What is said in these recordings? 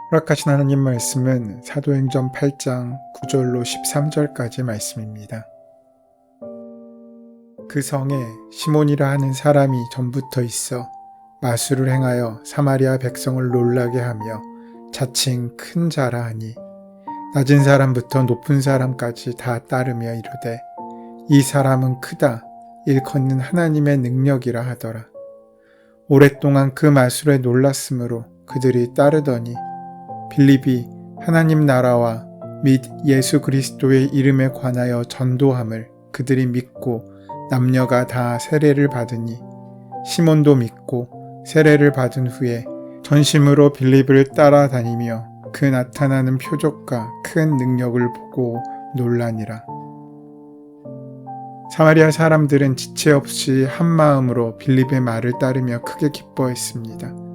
허락하신 하나님 말씀은 사도행전 8장 9절로 13절까지 말씀입니다. 그 성에 시몬이라 하는 사람이 전부터 있어 마술을 행하여 사마리아 백성을 놀라게 하며 자칭 큰 자라 하니 낮은 사람부터 높은 사람까지 다 따르며 이르되 이 사람은 크다 일컫는 하나님의 능력이라 하더라. 오랫동안 그 마술에 놀랐으므로 그들이 따르더니 빌립이 하나님 나라와 및 예수 그리스도의 이름에 관하여 전도함을 그들이 믿고 남녀가 다 세례를 받으니 시몬도 믿고 세례를 받은 후에 전심으로 빌립을 따라다니며 그 나타나는 표적과 큰 능력을 보고 놀라니라. 사마리아 사람들은 지체 없이 한 마음으로 빌립의 말을 따르며 크게 기뻐했습니다.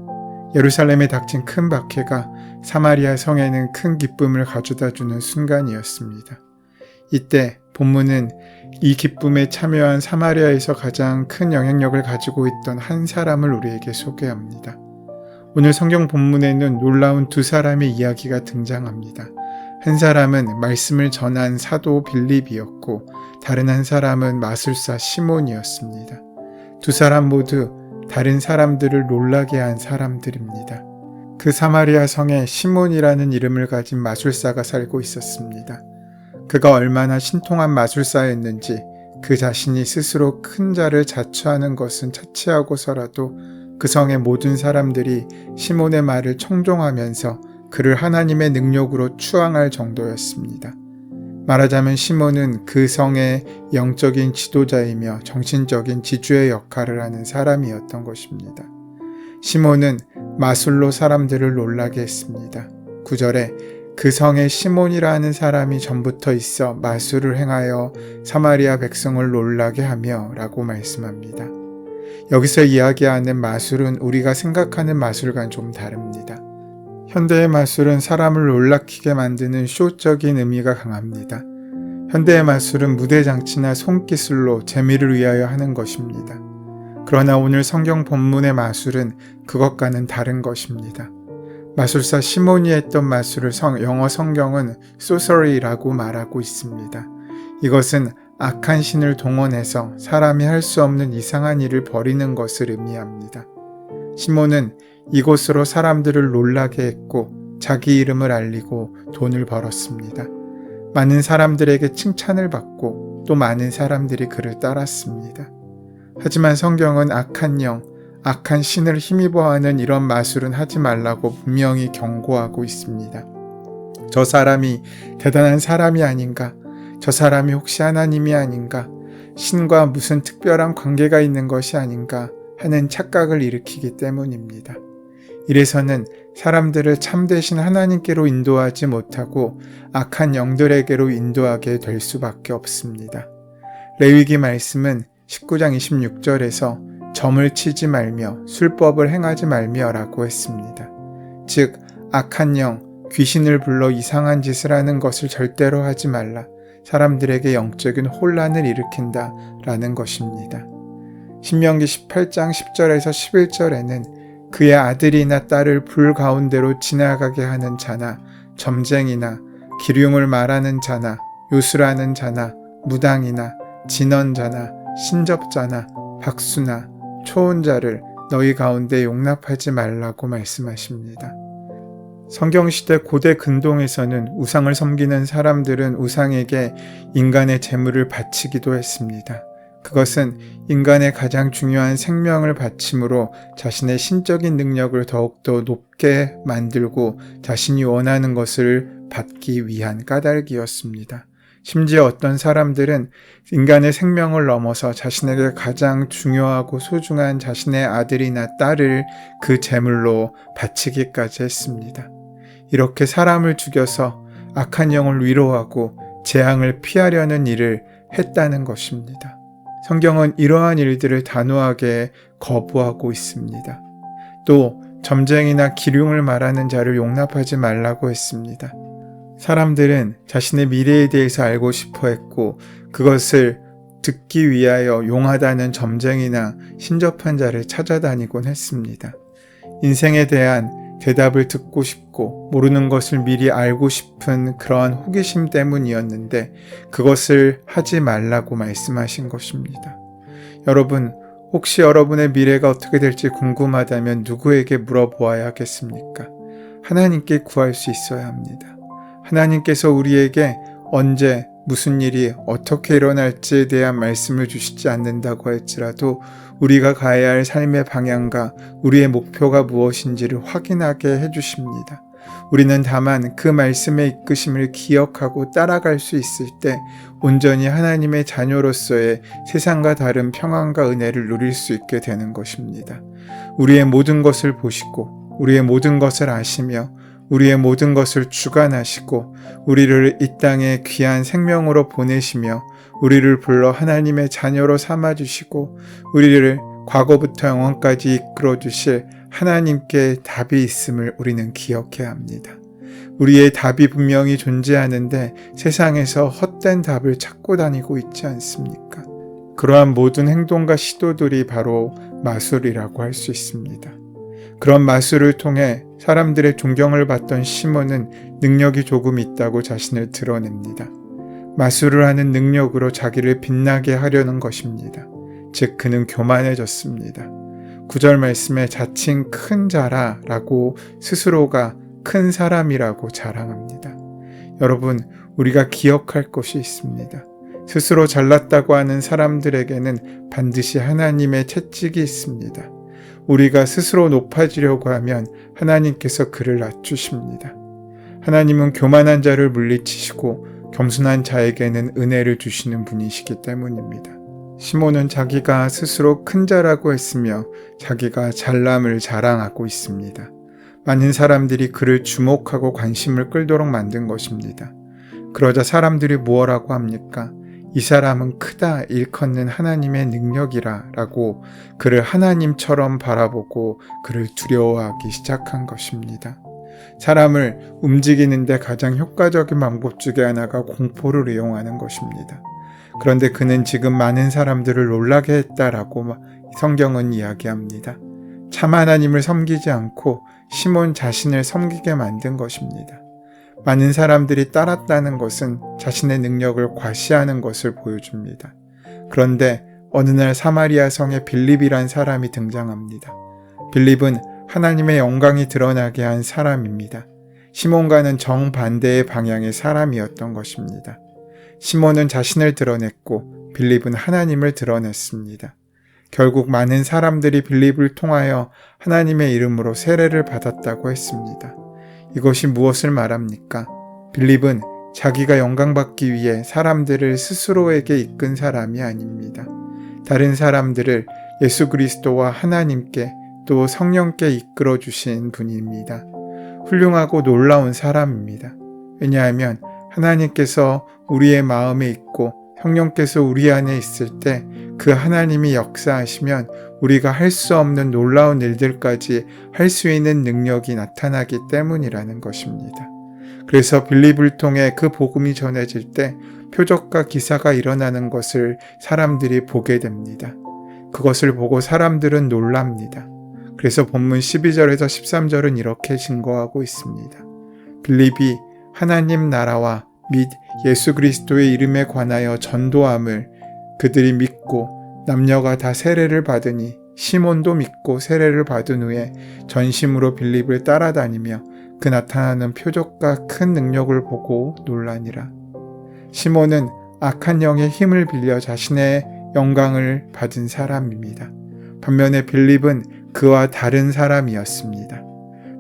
예루살렘에 닥친 큰 박해가 사마리아 성에는 큰 기쁨을 가져다주는 순간이었습니다. 이때 본문은 이 기쁨에 참여한 사마리아에서 가장 큰 영향력을 가지고 있던 한 사람을 우리에게 소개합니다. 오늘 성경 본문에는 놀라운 두 사람의 이야기가 등장합니다. 한 사람은 말씀을 전한 사도 빌립이었고 다른 한 사람은 마술사 시몬이었습니다. 두 사람 모두 다른 사람들을 놀라게 한 사람들입니다. 그 사마리아 성에 시몬이라는 이름을 가진 마술사가 살고 있었습니다. 그가 얼마나 신통한 마술사였는지 그 자신이 스스로 큰 자를 자처하는 것은 차치하고서라도 그 성의 모든 사람들이 시몬의 말을 청종하면서 그를 하나님의 능력으로 추앙할 정도였습니다. 말하자면 시몬은 그 성의 영적인 지도자이며 정신적인 지주의 역할을 하는 사람이었던 것입니다. 시몬은 마술로 사람들을 놀라게 했습니다. 9절에 그 성에 시몬이라는 사람이 전부터 있어 마술을 행하여 사마리아 백성을 놀라게 하며 라고 말씀합니다. 여기서 이야기하는 마술은 우리가 생각하는 마술과는 좀 다릅니다. 현대의 마술은 사람을 놀라키게 만드는 쇼적인 의미가 강합니다. 현대의 마술은 무대장치나 손기술로 재미를 위하여 하는 것입니다. 그러나 오늘 성경 본문의 마술은 그것과는 다른 것입니다. 마술사 시몬이 했던 마술을 영어 성경은 sorcery라고 말하고 있습니다. 이것은 악한 신을 동원해서 사람이 할 수 없는 이상한 일을 벌이는 것을 의미합니다. 시몬은 이곳으로 사람들을 놀라게 했고 자기 이름을 알리고 돈을 벌었습니다. 많은 사람들에게 칭찬을 받고 또 많은 사람들이 그를 따랐습니다. 하지만 성경은 악한 영, 악한 신을 힘입어하는 이런 마술은 하지 말라고 분명히 경고하고 있습니다. 저 사람이 대단한 사람이 아닌가? 저 사람이 혹시 하나님이 아닌가? 신과 무슨 특별한 관계가 있는 것이 아닌가? 하는 착각을 일으키기 때문입니다. 이래서는 사람들을 참되신 하나님께로 인도하지 못하고 악한 영들에게로 인도하게 될 수밖에 없습니다. 레위기 말씀은 19장 26절에서 점을 치지 말며 술법을 행하지 말며 라고 했습니다. 즉 악한 영, 귀신을 불러 이상한 짓을 하는 것을 절대로 하지 말라. 사람들에게 영적인 혼란을 일으킨다 라는 것입니다. 신명기 18장 10절에서 11절에는 그의 아들이나 딸을 불 가운데로 지나가게 하는 자나 점쟁이나 기륭을 말하는 자나 요술하는 자나 무당이나 진언자나 신접자나 박수나 초혼자를 너희 가운데 용납하지 말라고 말씀하십니다. 성경시대 고대 근동에서는 우상을 섬기는 사람들은 우상에게 인간의 재물을 바치기도 했습니다. 그것은 인간의 가장 중요한 생명을 바침으로 자신의 신적인 능력을 더욱더 높게 만들고 자신이 원하는 것을 받기 위한 까닭이었습니다. 심지어 어떤 사람들은 인간의 생명을 넘어서 자신에게 가장 중요하고 소중한 자신의 아들이나 딸을 그 제물로 바치기까지 했습니다. 이렇게 사람을 죽여서 악한 영을 위로하고 재앙을 피하려는 일을 했다는 것입니다. 성경은 이러한 일들을 단호하게 거부하고 있습니다. 또 점쟁이나 기륭을 말하는 자를 용납하지 말라고 했습니다. 사람들은 자신의 미래에 대해서 알고 싶어 했고 그것을 듣기 위하여 용하다는 점쟁이나 신접한 자를 찾아다니곤 했습니다. 인생에 대한 대답을 듣고 싶고 모르는 것을 미리 알고 싶은 그러한 호기심 때문이었는데 그것을 하지 말라고 말씀하신 것입니다. 여러분, 혹시 여러분의 미래가 어떻게 될지 궁금하다면 누구에게 물어보아야 하겠습니까? 하나님께 구할 수 있어야 합니다. 하나님께서 우리에게 언제 무슨 일이 어떻게 일어날지에 대한 말씀을 주시지 않는다고 할지라도 우리가 가야 할 삶의 방향과 우리의 목표가 무엇인지를 확인하게 해주십니다. 우리는 다만 그 말씀의 이끄심을 기억하고 따라갈 수 있을 때 온전히 하나님의 자녀로서의 세상과 다른 평안과 은혜를 누릴 수 있게 되는 것입니다. 우리의 모든 것을 보시고 우리의 모든 것을 아시며 우리의 모든 것을 주관하시고 우리를 이 땅에 귀한 생명으로 보내시며 우리를 불러 하나님의 자녀로 삼아주시고 우리를 과거부터 영원까지 이끌어 주실 하나님께 답이 있음을 우리는 기억해야 합니다. 우리의 답이 분명히 존재하는데 세상에서 헛된 답을 찾고 다니고 있지 않습니까? 그러한 모든 행동과 시도들이 바로 마술이라고 할 수 있습니다. 그런 마술을 통해 사람들의 존경을 받던 시몬은 능력이 조금 있다고 자신을 드러냅니다. 마술을 하는 능력으로 자기를 빛나게 하려는 것입니다. 즉 그는 교만해졌습니다. 9절 말씀에 자칭 큰 자라라고 스스로가 큰 사람이라고 자랑합니다. 여러분, 우리가 기억할 것이 있습니다. 스스로 잘났다고 하는 사람들에게는 반드시 하나님의 채찍이 있습니다. 우리가 스스로 높아지려고 하면 하나님께서 그를 낮추십니다. 하나님은 교만한 자를 물리치시고 겸손한 자에게는 은혜를 주시는 분이시기 때문입니다. 시몬은 자기가 스스로 큰 자라고 했으며 자기가 잘남을 자랑하고 있습니다. 많은 사람들이 그를 주목하고 관심을 끌도록 만든 것입니다. 그러자 사람들이 무엇라고 합니까? 이 사람은 크다 일컫는 하나님의 능력이라 라고 그를 하나님처럼 바라보고 그를 두려워하기 시작한 것입니다. 사람을 움직이는데 가장 효과적인 방법 중에 하나가 공포를 이용하는 것입니다. 그런데 그는 지금 많은 사람들을 놀라게 했다라고 성경은 이야기합니다. 참 하나님을 섬기지 않고 시몬 자신을 섬기게 만든 것입니다. 많은 사람들이 따랐다는 것은 자신의 능력을 과시하는 것을 보여줍니다. 그런데 어느 날 사마리아 성에 빌립이란 사람이 등장합니다. 빌립은 하나님의 영광이 드러나게 한 사람입니다. 시몬과는 정반대의 방향의 사람이었던 것입니다. 시몬은 자신을 드러냈고 빌립은 하나님을 드러냈습니다. 결국 많은 사람들이 빌립을 통하여 하나님의 이름으로 세례를 받았다고 했습니다. 이것이 무엇을 말합니까? 빌립은 자기가 영광받기 위해 사람들을 스스로에게 이끈 사람이 아닙니다. 다른 사람들을 예수 그리스도와 하나님께 또 성령께 이끌어 주신 분입니다. 훌륭하고 놀라운 사람입니다. 왜냐하면 하나님께서 우리의 마음에 있고 성령께서 우리 안에 있을 때 그 하나님이 역사하시면 우리가 할 수 없는 놀라운 일들까지 할 수 있는 능력이 나타나기 때문이라는 것입니다. 그래서 빌립을 통해 그 복음이 전해질 때 표적과 기사가 일어나는 것을 사람들이 보게 됩니다. 그것을 보고 사람들은 놀랍니다. 그래서 본문 12절에서 13절은 이렇게 증거하고 있습니다. 빌립이 하나님 나라와 및 예수 그리스도의 이름에 관하여 전도함을 그들이 믿고 남녀가 다 세례를 받으니 시몬도 믿고 세례를 받은 후에 전심으로 빌립을 따라다니며 그 나타나는 표적과 큰 능력을 보고 놀라니라. 시몬은 악한 영의 힘을 빌려 자신의 영광을 받은 사람입니다. 반면에 빌립은 그와 다른 사람이었습니다.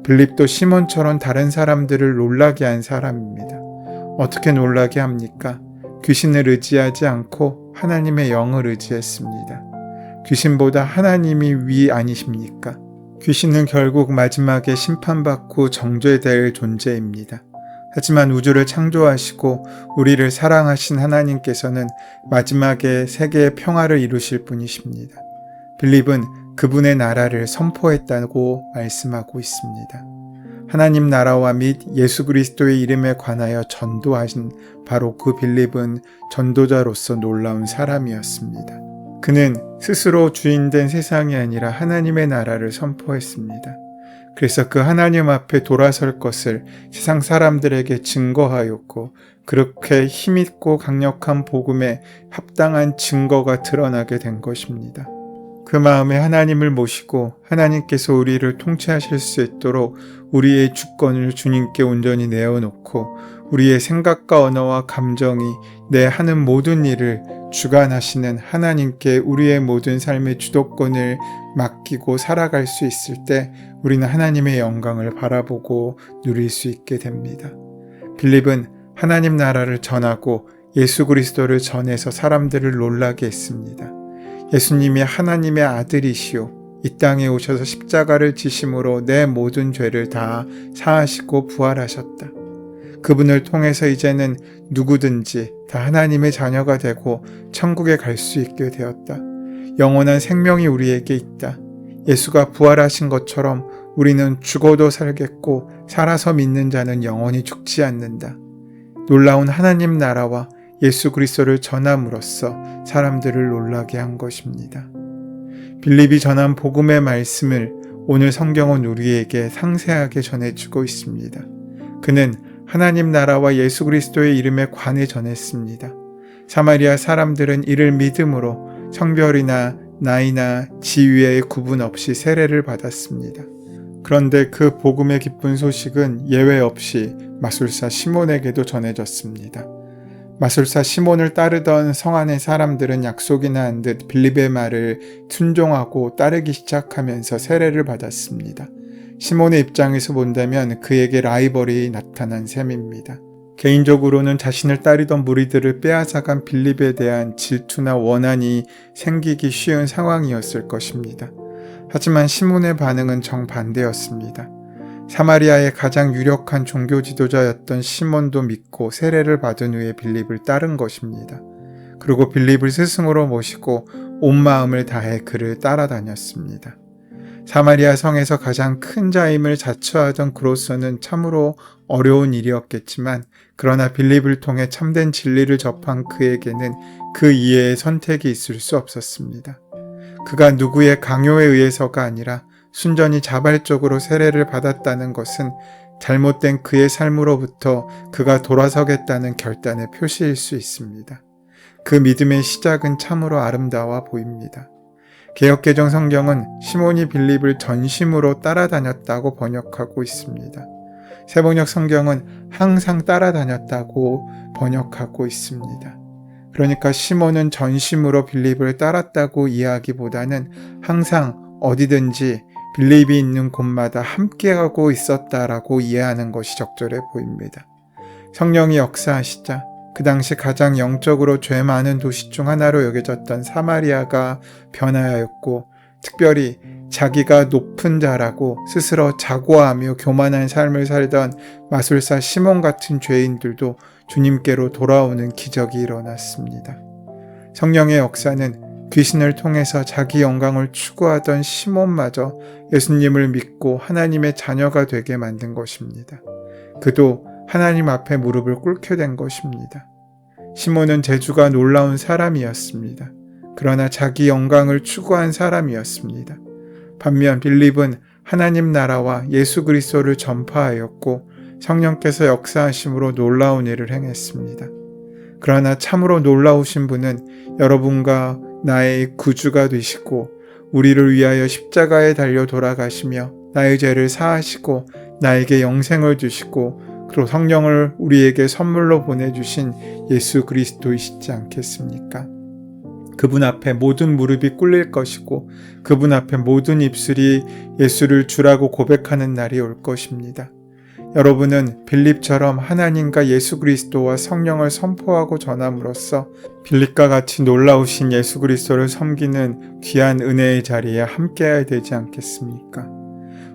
빌립도 시몬처럼 다른 사람들을 놀라게 한 사람입니다. 어떻게 놀라게 합니까? 귀신을 의지하지 않고 하나님의 영을 의지했습니다. 귀신보다 하나님이 위 아니십니까? 귀신은 결국 마지막에 심판받고 정죄될 존재입니다. 하지만 우주를 창조하시고 우리를 사랑하신 하나님께서는 마지막에 세계의 평화를 이루실 분이십니다. 빌립은 그분의 나라를 선포했다고 말씀하고 있습니다. 하나님 나라와 및 예수 그리스도의 이름에 관하여 전도하신 바로 그 빌립은 전도자로서 놀라운 사람이었습니다. 그는 스스로 주인된 세상이 아니라 하나님의 나라를 선포했습니다. 그래서 그 하나님 앞에 돌아설 것을 세상 사람들에게 증거하였고, 그렇게 힘있고 강력한 복음에 합당한 증거가 드러나게 된 것입니다. 그 마음에 하나님을 모시고 하나님께서 우리를 통치하실 수 있도록 우리의 주권을 주님께 온전히 내어놓고, 우리의 생각과 언어와 감정이 내 하는 모든 일을 주관하시는 하나님께 우리의 모든 삶의 주도권을 맡기고 살아갈 수 있을 때 우리는 하나님의 영광을 바라보고 누릴 수 있게 됩니다. 빌립은 하나님 나라를 전하고 예수 그리스도를 전해서 사람들을 놀라게 했습니다. 예수님이 하나님의 아들이시오, 이 땅에 오셔서 십자가를 지심으로 내 모든 죄를 다 사하시고 부활하셨다. 그분을 통해서 이제는 누구든지 다 하나님의 자녀가 되고 천국에 갈 수 있게 되었다. 영원한 생명이 우리에게 있다. 예수가 부활하신 것처럼 우리는 죽어도 살겠고 살아서 믿는 자는 영원히 죽지 않는다. 놀라운 하나님 나라와 예수 그리스도를 전함으로써 사람들을 놀라게 한 것입니다. 빌립이 전한 복음의 말씀을 오늘 성경은 우리에게 상세하게 전해주고 있습니다. 그는 하나님 나라와 예수 그리스도의 이름에 관해 전했습니다. 사마리아 사람들은 이를 믿음으로 성별이나 나이나 지위의 구분 없이 세례를 받았습니다. 그런데 그 복음의 기쁜 소식은 예외 없이 마술사 시몬에게도 전해졌습니다. 마술사 시몬을 따르던 성 안의 사람들은 약속이나 한 듯 빌립의 말을 순종하고 따르기 시작하면서 세례를 받았습니다. 시몬의 입장에서 본다면 그에게 라이벌이 나타난 셈입니다. 개인적으로는 자신을 따르던 무리들을 빼앗아간 빌립에 대한 질투나 원한이 생기기 쉬운 상황이었을 것입니다. 하지만 시몬의 반응은 정반대였습니다. 사마리아의 가장 유력한 종교 지도자였던 시몬도 믿고 세례를 받은 후에 빌립을 따른 것입니다. 그리고 빌립을 스승으로 모시고 온 마음을 다해 그를 따라다녔습니다. 사마리아 성에서 가장 큰 자임을 자처하던 그로서는 참으로 어려운 일이었겠지만, 그러나 빌립을 통해 참된 진리를 접한 그에게는 그 이외의 선택이 있을 수 없었습니다. 그가 누구의 강요에 의해서가 아니라 순전히 자발적으로 세례를 받았다는 것은 잘못된 그의 삶으로부터 그가 돌아서겠다는 결단의 표시일 수 있습니다. 그 믿음의 시작은 참으로 아름다워 보입니다. 개역개정 성경은 시몬이 빌립을 전심으로 따라다녔다고 번역하고 있습니다. 새번역 성경은 항상 따라다녔다고 번역하고 있습니다. 그러니까 시몬은 전심으로 빌립을 따랐다고 이해하기보다는 항상 어디든지 빌립이 있는 곳마다 함께하고 있었다라고 이해하는 것이 적절해 보입니다. 성령이 역사하시자 그 당시 가장 영적으로 죄 많은 도시 중 하나로 여겨졌던 사마리아가 변화하였고, 특별히 자기가 높은 자라고 스스로 자고하며 교만한 삶을 살던 마술사 시몬 같은 죄인들도 주님께로 돌아오는 기적이 일어났습니다. 성령의 역사는 귀신을 통해서 자기 영광을 추구하던 시몬마저 예수님을 믿고 하나님의 자녀가 되게 만든 것입니다. 그도 하나님 앞에 무릎을 꿇게 된 것입니다. 시몬은 재주가 놀라운 사람이었습니다. 그러나 자기 영광을 추구한 사람이었습니다. 반면 빌립은 하나님 나라와 예수 그리스도를 전파하였고 성령께서 역사하심으로 놀라운 일을 행했습니다. 그러나 참으로 놀라우신 분은 여러분과 나의 구주가 되시고 우리를 위하여 십자가에 달려 돌아가시며 나의 죄를 사하시고 나에게 영생을 주시고 그리고 성령을 우리에게 선물로 보내주신 예수 그리스도이시지 않겠습니까? 그분 앞에 모든 무릎이 꿇릴 것이고 그분 앞에 모든 입술이 예수를 주라고 고백하는 날이 올 것입니다. 여러분은 빌립처럼 하나님과 예수 그리스도와 성령을 선포하고 전함으로써 빌립과 같이 놀라우신 예수 그리스도를 섬기는 귀한 은혜의 자리에 함께해야 되지 않겠습니까?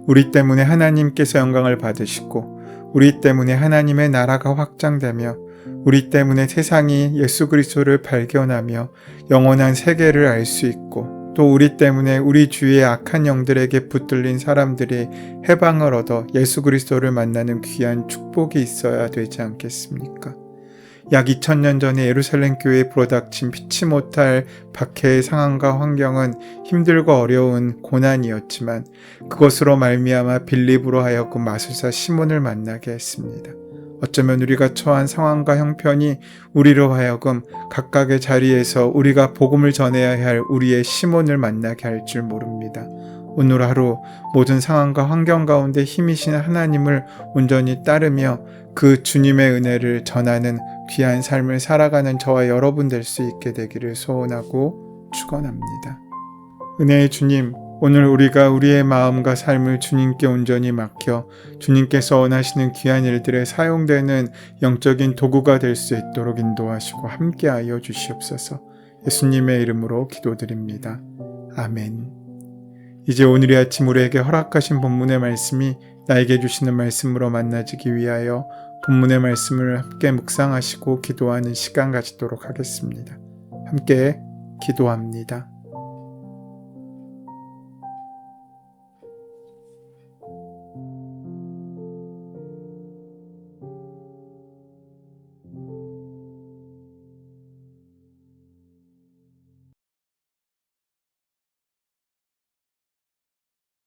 우리 때문에 하나님께서 영광을 받으시고 우리 때문에 하나님의 나라가 확장되며 우리 때문에 세상이 예수 그리스도를 발견하며 영원한 세계를 알 수 있고 또 우리 때문에 우리 주위의 악한 영들에게 붙들린 사람들이 해방을 얻어 예수 그리스도를 만나는 귀한 축복이 있어야 되지 않겠습니까? 약 2000년 전에 예루살렘 교회에 불어닥친 피치 못할 박해의 상황과 환경은 힘들고 어려운 고난이었지만 그것으로 말미암아 빌립으로 하여금 마술사 시몬을 만나게 했습니다. 어쩌면 우리가 처한 상황과 형편이 우리로 하여금 각각의 자리에서 우리가 복음을 전해야 할 우리의 시몬을 만나게 할 줄 모릅니다. 오늘 하루 모든 상황과 환경 가운데 힘이신 하나님을 온전히 따르며 그 주님의 은혜를 전하는 귀한 삶을 살아가는 저와 여러분 될 수 있게 되기를 소원하고 축원합니다. 은혜의 주님, 오늘 우리가 우리의 마음과 삶을 주님께 온전히 맡겨 주님께서 원하시는 귀한 일들에 사용되는 영적인 도구가 될 수 있도록 인도하시고 함께하여 주시옵소서. 예수님의 이름으로 기도드립니다. 아멘. 이제 오늘 이 아침 우리에게 허락하신 본문의 말씀이 나에게 주시는 말씀으로 만나지기 위하여 본문의 말씀을 함께 묵상하시고 기도하는 시간 가지도록 하겠습니다. 함께 기도합니다.